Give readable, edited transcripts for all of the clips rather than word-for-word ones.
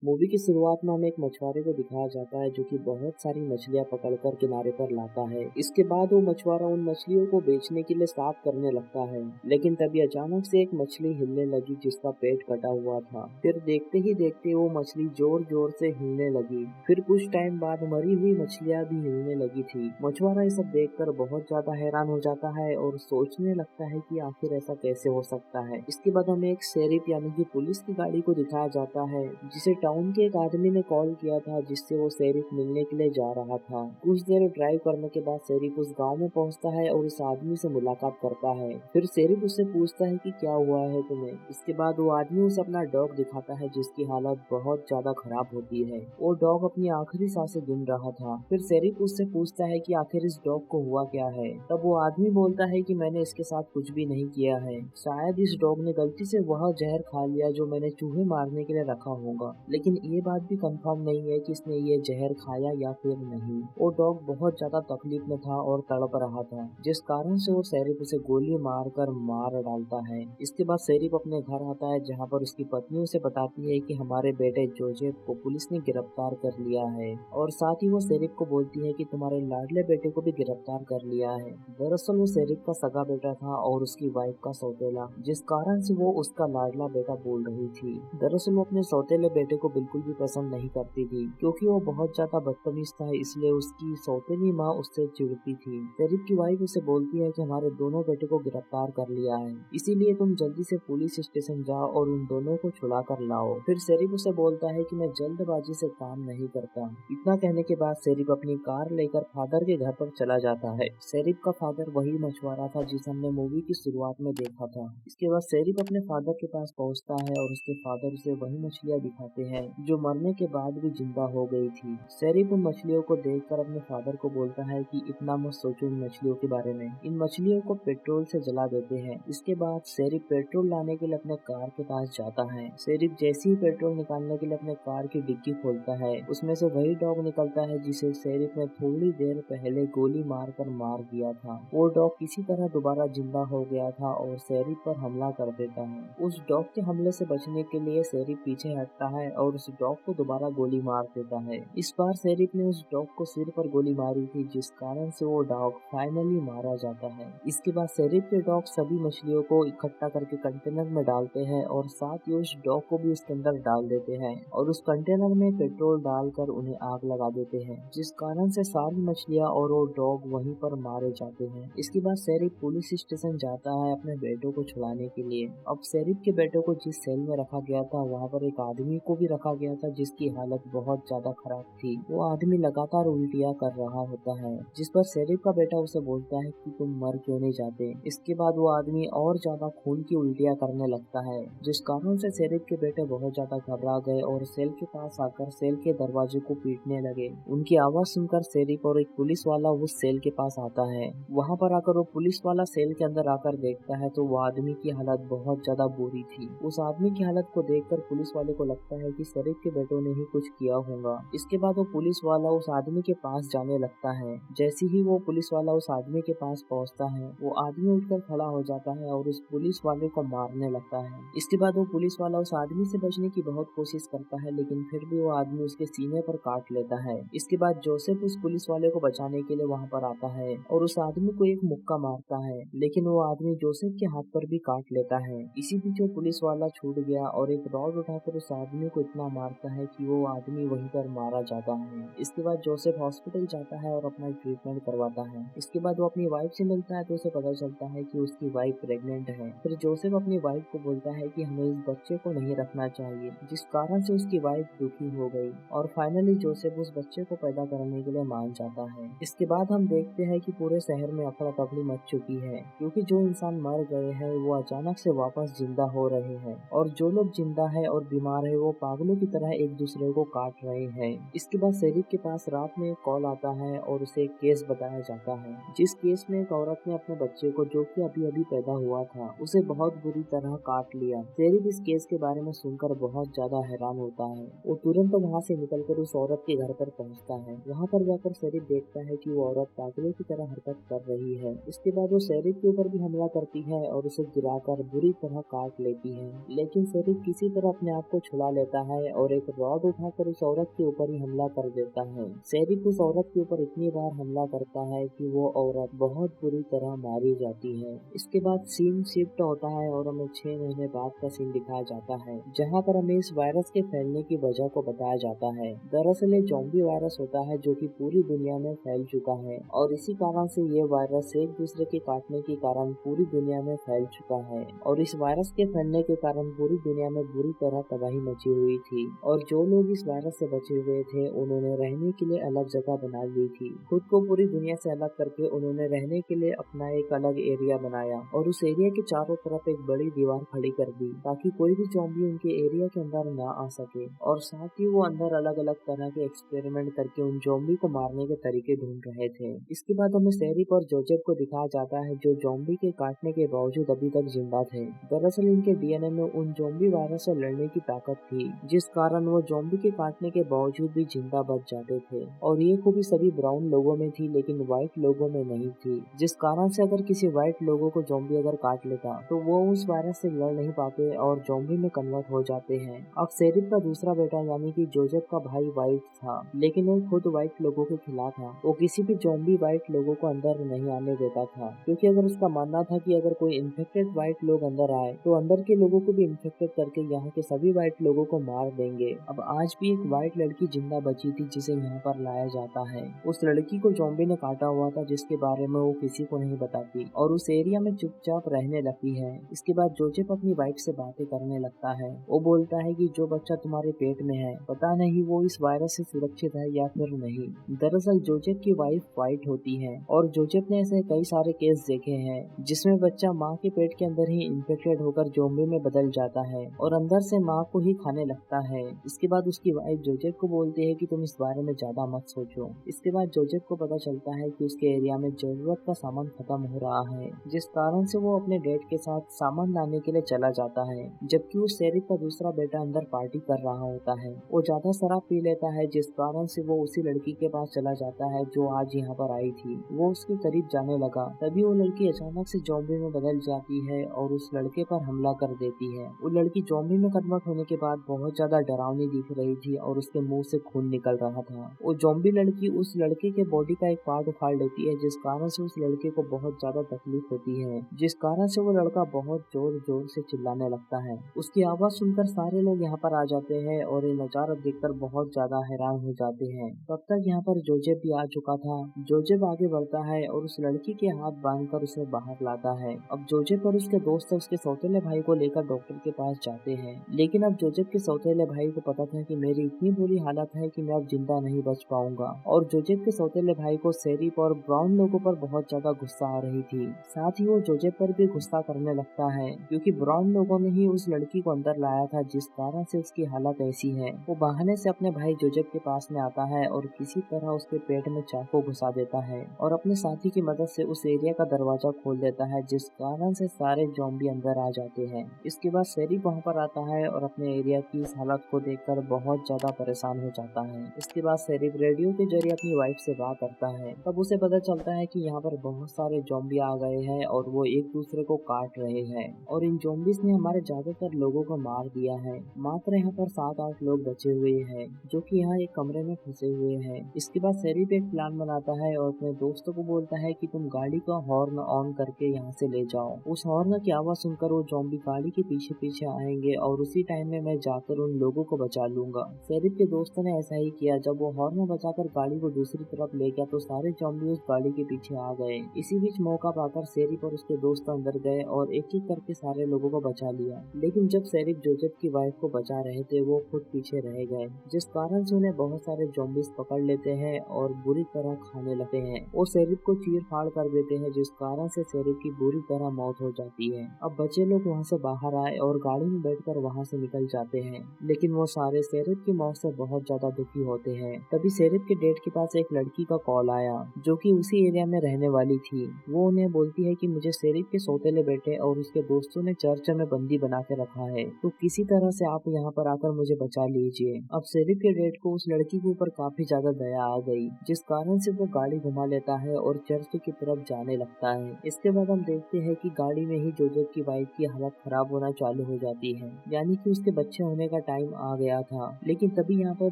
Movie की शुरुआत में हमें एक मछुआरे को दिखाया जाता है जो कि बहुत सारी मछलियां पकड़कर किनारे पर लाता है। इसके बाद वो मछुआरा उन मछलियों को बेचने के लिए साफ करने लगता है, लेकिन तभी अचानक से एक मछली हिलने लगी जिसका पेट कटा हुआ था। फिर देखते ही देखते वो मछली जोर जोर से हिलने लगी। फिर कुछ टाइम बाद मरी हुई मछलियां भी हिलने लगी थी। मछुआरा ये सब देखकर बहुत ज्यादा हैरान हो जाता है और सोचने लगता है कि आखिर ऐसा कैसे हो सकता है। इसके बाद हमें एक शेरिफ यानी कि पुलिस की गाड़ी को दिखाया जाता है जिसे टाउन के एक आदमी ने कॉल किया था, जिससे वो शेरिफ मिलने के लिए जा रहा था। कुछ देर ड्राइव करने के बाद शेरिफ उस गांव में पहुंचता है और उस आदमी से मुलाकात करता है। फिर शेरिफ उससे पूछता है कि क्या हुआ है तुम्हें। इसके बाद वो आदमी उसे अपना डॉग दिखाता है जिसकी हालत बहुत ज्यादा खराब होती है। वो डॉग अपनी आखिरी सांसें गिन रहा था। फिर शेरिफ उससे पूछता है कि आखिर इस डॉग को हुआ क्या है। तब वो आदमी बोलता है कि मैंने इसके साथ कुछ भी नहीं किया है, शायद इस डॉग ने गलती से वह जहर खा लिया जो मैंने चूहे मारने के लिए रखा होगा, लेकिन ये बात भी कंफर्म नहीं है कि इसने ये जहर खाया या फिर नहीं। वो डॉग बहुत ज्यादा तकलीफ में था और तड़प रहा था, जिस कारण से वो शेरिफ उसे गोली मारकर मार डालता है। इसके बाद शेरिफ अपने घर आता है जहाँ पर उसकी पत्नी उसे बताती है कि हमारे बेटे जोसेफ को पुलिस ने गिरफ्तार कर लिया है, और साथ ही वो शेरिफ को बोलती है कि तुम्हारे लाडले बेटे को भी गिरफ्तार कर लिया है। दरअसल वो शेरिफ का सगा बेटा था और उसकी वाइफ का सौतेला, जिस कारण से वो उसका लाडला बेटा बोल रही थी। दरअसल वो अपने सौतेले बेटे को बिल्कुल भी पसंद नहीं करती थी, क्योंकि वो बहुत ज्यादा बदतमीज था, इसलिए उसकी सौतेली माँ उससे चिढ़ती थी। शेरिफ की वाइफ उसे बोलती है कि हमारे दोनों बेटे को गिरफ्तार कर लिया है, इसीलिए तुम जल्दी से पुलिस स्टेशन जाओ और उन दोनों को छुड़ा कर लाओ। फिर शेरिफ उसे बोलता है कि मैं जल्दबाजी से काम नहीं करता। इतना कहने के बाद शेरिफ अपनी कार लेकर फादर के घर पर चला जाता है। शेरिफ का फादर वही मछुआरा था जिसे हमने मूवी की शुरुआत में देखा था। इसके बाद शेरिफ अपने फादर के पास पहुंचता है और उसके फादर उसे वही मछलियां दिखाते हैं जो मरने के बाद भी जिंदा हो गई थी। शेरिफ उन मछलियों को देखकर अपने फादर को बोलता है कि इतना मत सोचो इन मछलियों के बारे में, इन मछलियों को पेट्रोल से जला देते हैं। इसके बाद शेरिफ पेट्रोल लाने के लिए अपने कार के पास जाता है। शेरिफ जैसे ही पेट्रोल निकालने के लिए अपने कार की डिग्गी खोलता है, उसमें से वही डॉग निकलता है जिसे शेरिफ ने थोड़ी देर पहले गोली मारकर मार दिया था। वो डॉग किसी तरह दोबारा जिंदा हो गया था और शेरिफ पर हमला कर देता है। उस डॉग के हमले से बचने के लिए शेरिफ पीछे हटता है और उस डॉग को दोबारा गोली मार देता है। इस बार शेरिफ ने उस डॉग को सिर पर गोली मारी थी, जिस कारण से वो डॉग फाइनली मारा जाता है। इसके बाद शेरिफ के डॉग सभी मछलियों को इकट्ठा करके कंटेनर में डालते हैं और साथ ही उस डॉग को भी उसके अंदर डाल देते हैं और उस कंटेनर में पेट्रोल डालकर उन्हें आग लगा देते हैं, जिस कारण से सारी मछलियां और वो डॉग वहीं पर मारे जाते हैं। इसके बाद शेरिफ पुलिस स्टेशन जाता है अपने बेटों को छुड़ाने के लिए। अब शेरिफ के बेटों को जिस सेल में रखा गया था वहाँ पर एक आदमी को भी रखा गया था जिसकी हालत बहुत ज्यादा खराब थी। वो आदमी लगातार उल्टियाँ कर रहा होता है, जिस पर शेरिफ का बेटा उसे बोलता है कि तुम मर क्यों नहीं जाते। इसके बाद वो आदमी और ज्यादा खून की उल्टियाँ करने लगता है, जिस कारण से शेरिफ के बेटे बहुत ज्यादा घबरा गए और सेल के पास आकर सेल के दरवाजे को पीटने लगे। उनकी आवाज सुनकर शेरिफ और एक पुलिस वाला उस सेल के पास आता है। वहाँ पर आकर वो पुलिस वाला सेल के अंदर आकर देखता है तो वो आदमी की हालत बहुत ज्यादा बुरी थी। उस आदमी की हालत को देखकर पुलिस वाले को लगता है कि शेरिफ के बेटों ने ही कुछ किया होगा। इसके बाद वो पुलिस वाला उस आदमी के पास जाने लगता है। जैसे ही वो पुलिस वाला उस आदमी के पास पहुंचता है, वो आदमी उठकर खड़ा हो जाता है और उस पुलिस वाले को मारने लगता है। इसके बाद वो पुलिस वाला उस आदमी से बचने की बहुत कोशिश करता है, लेकिन फिर भी वो आदमी उसके सीने पर काट लेता है। इसके बाद जोसेफ उस पुलिस वाले को बचाने के लिए वहाँ पर आता है और उस आदमी को एक मुक्का मारता है, लेकिन वो आदमी जोसेफ के हाथ पर भी काट लेता है। इसी बीच वो पुलिस वाला छूट गया और एक रॉड उठाकर उस आदमी को इतना मारता है कि वो आदमी वहीं पर मारा जाता है। इसके बाद जोसेफ हॉस्पिटल जाता है और अपना ट्रीटमेंट करवाता है। इसके बाद वो अपनी वाइफ से मिलता है तो उसे पता चलता है कि उसकी वाइफ प्रेग्नेंट है। फिर जोसेफ अपनी वाइफ को बोलता है कि हमें इस बच्चे को नहीं रखना चाहिए, जिस कारण से उसकी वाइफ दुखी हो गई और फाइनली जोसेफ उस बच्चे को पैदा करने के लिए मान जाता है। इसके बाद हम देखते हैं कि पूरे शहर में अफरा तफरी मच चुकी है, क्योंकि जो इंसान मर गए हैं वो अचानक से वापस जिंदा हो रहे हैं और जो लोग जिंदा है और बीमार है वो पागलों की तरह एक दूसरे को काट रहे हैं। इसके बाद शेरिफ के पास रात में एक कॉल आता है और उसे एक केस बताया जाता है, जिस केस में एक औरत ने अपने बच्चे को, जो कि अभी अभी पैदा हुआ था, उसे बहुत बुरी तरह काट लिया। शेरिफ इस केस के बारे में सुनकर बहुत ज्यादा हैरान होता है। वो तुरंत वहाँ से निकलकर उस औरत के घर पर पहुँचता है। वहाँ पर जाकर शेरिफ देखता है कि वो औरत पागलों की तरह हरकत कर रही है। इसके बाद वो शेरिफ के ऊपर भी हमला करती है और उसे गिराकर बुरी तरह काट लेती है, लेकिन शेरिफ किसी तरह अपने आप को छुड़ा लेता है और एक रॉड उठाकर उस औरत के ऊपर ही हमला कर देता है। शेरिफ उस औरत के ऊपर इतनी बार हमला करता है कि वो औरत बहुत बुरी तरह मारी जाती है। इसके बाद सीन शिफ्ट होता है और हमें 6 महीने बाद का सीन दिखाया जाता है, जहाँ पर हमें इस वायरस के फैलने की वजह को बताया जाता है। दरअसल ये ज़ॉम्बी वायरस होता है जो कि पूरी दुनिया में फैल चुका है और इसी कारण से ये वायरस एक दूसरे के काटने के कारण पूरी दुनिया में फैल चुका है और इस वायरस के फैलने के कारण पूरी दुनिया में बुरी तरह तबाही मची हुई थी और जो लोग इस वायरस से बचे हुए थे उन्होंने रहने के लिए अलग जगह बना ली थी। खुद को पूरी दुनिया से अलग करके उन्होंने रहने के लिए अपना एक अलग एरिया बनाया और उस एरिया के चारों तरफ एक बड़ी दीवार खड़ी कर दी ताकि कोई भी ज़ॉम्बी उनके एरिया के अंदर ना आ सके और साथ ही वो अंदर अलग अलग तरह के एक्सपेरिमेंट करके उन ज़ॉम्बी को मारने के तरीके ढूंढ रहे थे। इसके बाद हमें शेरिफ और जोसेफ को दिखाया जाता है जो ज़ॉम्बी के काटने के बावजूद अभी तक जिंदा थे। दरअसल इनके डीएनए में उन ज़ॉम्बी वायरस से लड़ने की ताकत थी जिस कारण वो ज़ॉम्बी के काटने के बावजूद भी जिंदा बच जाते थे और ये खूबी सभी ब्राउन लोगों में थी लेकिन व्हाइट लोगों में नहीं थी, जिस कारण से अगर किसी व्हाइट लोगों को ज़ॉम्बी अगर काट लेता तो वो उस वायरस से लड़ नहीं पाते और ज़ॉम्बी में कन्वर्ट हो जाते हैं। अब शेरिफ का दूसरा बेटा यानी कि जोसेफ का भाई व्हाइट था लेकिन वो खुद व्हाइट लोगों के खिलाफ था। वो किसी भी ज़ॉम्बी व्हाइट लोगों को अंदर नहीं आने देता था क्योंकि अगर उसका मानना था कि अगर कोई इन्फेक्टेड व्हाइट लोग अंदर आए तो अंदर के लोगों को भी इन्फेक्टेड करके यहाँ के सभी व्हाइट लोगों को मार देंगे। अब आज भी एक व्हाइट लड़की जिंदा बची थी जिसे यहाँ पर लाया जाता है। उस लड़की को ज़ॉम्बी ने काटा हुआ था जिसके बारे में वो किसी को नहीं बताती और उस एरिया में चुपचाप रहने लगती है। इसके बाद जोसेफ अपनी वाइफ से बातें करने लगता है। वो बोलता है कि जो बच्चा तुम्हारे पेट में है पता नहीं वो इस वायरस से सुरक्षित है या फिर नहीं। दरअसल जोसेफ की वाइफ व्हाइट होती है और जोसेफ ने ऐसे कई सारे केस देखे हैं जिसमें बच्चा माँ के पेट के अंदर ही इन्फेक्टेड होकर ज़ॉम्बी में बदल जाता है और अंदर से माँ को ही खाने लगता है। इसके बाद उसकी वाइफ जोसेफ को बोलती है कि तुम इस बारे में ज्यादा मत सोचो। इसके बाद जोसेफ को पता चलता है कि उसके एरिया में जरूरत का सामान खत्म हो रहा है जिस कारण से वो अपने डैड के साथ सामान लाने के लिए चला जाता है, जबकि उस शेरिफ का दूसरा बेटा अंदर पार्टी कर रहा होता है। वो ज्यादा शराब पी लेता है जिस कारण से वो उसी लड़की के पास चला जाता है जो आज यहाँ पर आई थी। वो उसके करीब जाने लगा तभी वो लड़की अचानक से ज़ॉम्बी में बदल जाती है और उस लड़के पर हमला कर देती है। वो लड़की ज़ॉम्बी में कन्वर्ट होने के बाद बहुत ज्यादा डरावनी दिख रही थी और उसके मुंह से खून निकल रहा था। वो ज़ॉम्बी लड़की उस लड़के के बॉडी का एक पार्ट उखाड़ लेती है जिस कारण से उस लड़के को बहुत ज्यादा तकलीफ होती है, जिस कारण से वो लड़का बहुत जोर जोर से चिल्लाने लगता है। उसकी आवाज सुनकर सारे लोग यहाँ पर आ जाते हैं और ये नजारा देखकर बहुत ज्यादा हैरान हो जाते हैं। तब तक यहाँ पर जोसेफ भी आ चुका था। जोसेफ आगे बढ़ता है और उस लड़की के हाथ बांधकर उसे बाहर लाता है। अब जोसेफ और उसके दोस्त उसके सौतेले भाई को लेकर डॉक्टर के पास जाते हैं, लेकिन अब जोसेफ के सौतेले भाई को पता था कि मेरी इतनी बुरी हालत है कि मैं अब जिंदा नहीं बच पाऊंगा और जोसेफ के सौतेले भाई को शेरिफ और ब्राउन लोगों पर बहुत ज्यादा गुस्सा आ रही थी। साथ ही वो जोसेफ पर भी गुस्सा करने लगता है क्योंकि ब्राउन लोगों ने ही उस लड़की को अंदर लाया था जिस कारण से उसकी हालत ऐसी है। वो बहाने से अपने भाई जोसेफ के पास में आता है और किसी तरह उसके पेट में चाकू घुसा देता है और अपने साथी की मदद से उस एरिया का दरवाजा खोल देता है जिस कारण से सारे ज़ॉम्बी अंदर आ जाते हैं। इसके बाद शेरिफ वहाँ पर आता है और अपने एरिया की इस हालत को देखकर बहुत ज्यादा परेशान हो जाता है। इसके बाद शेरिफ रेडियो के जरिए अपनी वाइफ से बात करता है। तब उसे पता चलता है कि यहाँ पर बहुत सारे ज़ॉम्बी आ गए हैं और वो एक दूसरे को काट रहे हैं और इन ज़ॉम्बीज़ ने हमारे ज्यादातर लोगों को मार दिया है। मात्र यहाँ पर 7-8 लोग बचे हुए हैं जो कि यहाँ एक कमरे में फंसे हुए हैं। इसके बाद शेरिफ एक प्लान बनाता है और अपने दोस्तों को बोलता है कि तुम गाड़ी का हॉर्न ऑन करके यहाँ से ले जाओ। उस हॉर्न की आवाज सुनकर वो ज़ॉम्बी गाड़ी के पीछे पीछे आएंगे और उसी टाइम में मैं जाकर उन लोगों को बचा लूंगा। शेरिफ के दोस्तों ने ऐसा ही किया। जब वो हॉर्न बजाकर गाड़ी को दूसरी तरफ ले गया तो सारे ज़ॉम्बी उस गाड़ी के पीछे आ गए। इसी बीच मौका पाकर शेरिफ और उसके दोस्त अंदर गए और एक एक करके सारे लोगों को बचा लिया, लेकिन जब शेरिफ जोसेफ की वाइफ को बचा रहे थे वो खुद पीछे रह गए जिस कारण से उन्हें बहुत सारे ज़ॉम्बीज़ पकड़ लेते हैं और बुरी तरह खाने लगते हैं और शेरिफ को चीर फाड़ कर देते हैं जिस कारण से शेरिफ की बुरी तरह मौत हो जाती है। अब बचे लोग वहाँ से बाहर आए और गाड़ी में बैठकर वहाँ से निकल जाते हैं, लेकिन वो सारे शेरिफ की मौत से बहुत ज्यादा दुखी होते हैं। तभी शेरिफ के डैड के पास एक लड़की का कॉल आया जो कि उसी एरिया में रहने वाली थी। वो उन्हें बोलती है कि मुझे शेरिफ के सौतेले बेटे और उसके दोस्तों ने चर्च में बंदी बना के रखा है, तो किसी तरह से आप यहाँ पर आकर मुझे बचा लीजिए। अब शेरिफ के डैड को उस लड़की के ऊपर काफी ज्यादा दया आ गई जिस कारण से वो गाड़ी घुमा लेता है और चर्च की तरफ जाने लगता है। इसके बाद हम देखते हैं कि गाड़ी में ही जोसेफ की वाइफ की हालत खराब होना चालू हो जाती है, यानी कि उसके बच्चे होने का का टाइम आ गया था। लेकिन तभी यहाँ पर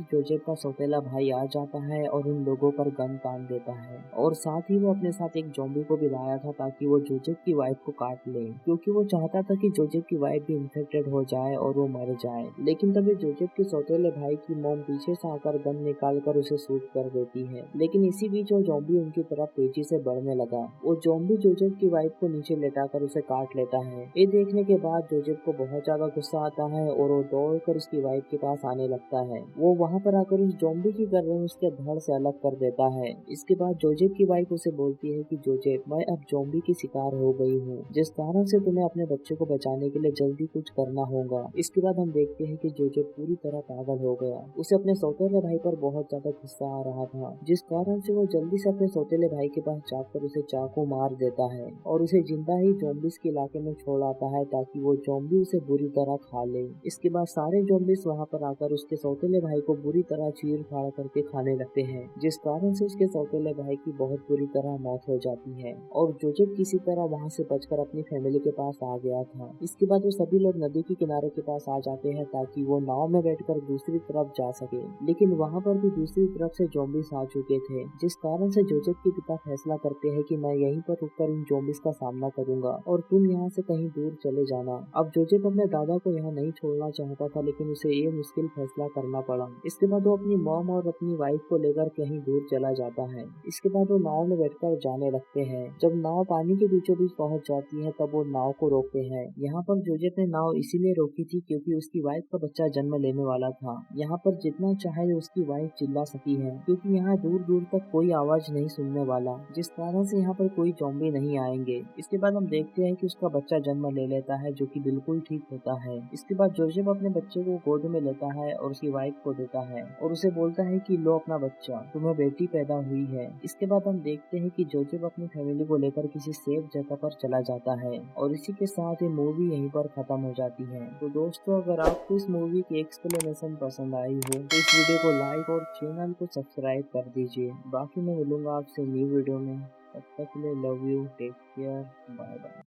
जोजेफ का सौतेला भाई आ जाता है और उन लोगों पर गन तान देता है, और साथ ही वो अपने साथ एक ज़ॉम्बी को भी लाया था ताकि वो जोजेफ की वाइफ को काट ले, क्योंकि वो चाहता था कि जोजेफ की वाइफ भी इन्फेक्टेड हो जाए और वो मर जाए। लेकिन तभी जोजेफ के सौतेले भाई की मॉम पीछे से आकर गन निकाल कर उसे शूट कर देती है। लेकिन इसी बीच वो ज़ॉम्बी उनकी तरफ तेजी से बढ़ने लगा। वो ज़ॉम्बी जोजेफ की वाइफ को नीचे लेटाकर उसे काट लेता है। ये देखने के बाद जोजेफ को बहुत ज्यादा गुस्सा आता है और वो दौड़कर उसकी वाइफ के पास आने लगता है। वो वहां पर आकर उस ज़ॉम्बी की गर्दन उसके धड़ से अलग कर देता है। इसके बाद जोजेफ की वाइफ उसे बोलती है कि जोजेफ, मैं अब ज़ॉम्बी की शिकार हो गई हूँ, जिस कारण से तुम्हें अपने बच्चे को बचाने के लिए जल्दी कुछ करना होगा। इसके बाद हम देखते हैं कि जोजेफ पूरी तरह पागल हो गया। उसे अपने सौतेले भाई पर बहुत ज्यादा गुस्सा आ रहा था, जिस कारण से वो जल्दी से अपने सौतेले भाई के पास जाकर उसे चाकू मार देता है और उसे जिंदा ही ज़ॉम्बीज़ के इलाके में छोड़ आता है ताकि वो ज़ॉम्बी उसे बुरी तरह खा ले। इसके बाद सारे ज़ॉम्बीज़ वहां पर आकर उसके सौतेले भाई को बुरी तरह चीर फाड़ करके खाने लगते हैं, जिस कारण से उसके सौतेले भाई की बहुत बुरी तरह मौत हो जाती है और जोजेफ किसी तरह वहां से बचकर अपनी फैमिली के पास आ गया था। इसके बाद वो सभी लोग नदी के किनारे के पास आ जाते हैं ताकि वो नाव में बैठकर दूसरी तरफ जा सके। लेकिन वहां पर भी दूसरी तरफ से ज़ॉम्बीज़ आ चुके थे, जिस कारण से जोजेफ के पिता फैसला करते हैं कि मैं यहीं पर रुककर इन ज़ॉम्बीज़ का सामना करूंगा और तुम यहाँ से कहीं दूर चले जाना। अब जोजेफ अपने दादा को यहाँ नहीं छोड़ना चाहता था, लेकिन उसे ये मुश्किल फैसला करना पड़ा। इसके बाद वो अपनी मॉम और अपनी वाइफ को लेकर कहीं दूर चला जाता है। इसके बाद वो नाव में बैठकर जाने लगते हैं। जब नाव पानी के बीचों बीच पहुंच जाती है तब वो नाव को रोकते हैं। यहाँ पर जोजेफ ने नाव इसीलिए रोकी थी क्योंकि उसकी वाइफ का बच्चा जन्म लेने वाला था। यहाँ पर जितना चाहे उसकी वाइफ चिल्ला सकती है क्योंकि यहाँ दूर दूर तक कोई आवाज नहीं सुनने वाला, जिस कारण से यहाँ पर कोई ज़ॉम्बी नहीं आएंगे। इसके बाद हम देखते हैं कि उसका बच्चा जन्म ले लेता है, जो कि बिल्कुल ठीक होता है। इसके बाद जोजेफ अपने बच्चे को गोद में लेता है और उसकी वाइफ को देता है और उसे बोलता है कि लो अपना बच्चा, तुम्हें बेटी पैदा हुई है। इसके बाद हम देखते हैं कि जोजेफ अपनी फैमिली को लेकर किसी सेफ जगह पर चला जाता है और इसी के साथ ये मूवी यहीं पर खत्म हो जाती है। तो दोस्तों, अगर आपको इस मूवी की एक्सप्लेनेशन पसंद आई हो तो इस वीडियो को लाइक और चैनल को सब्सक्राइब कर दीजिए। बाकी मैं मिलूंगा आपसे न्यू वीडियो में, तब तक के लिए love you, take care, bye bye.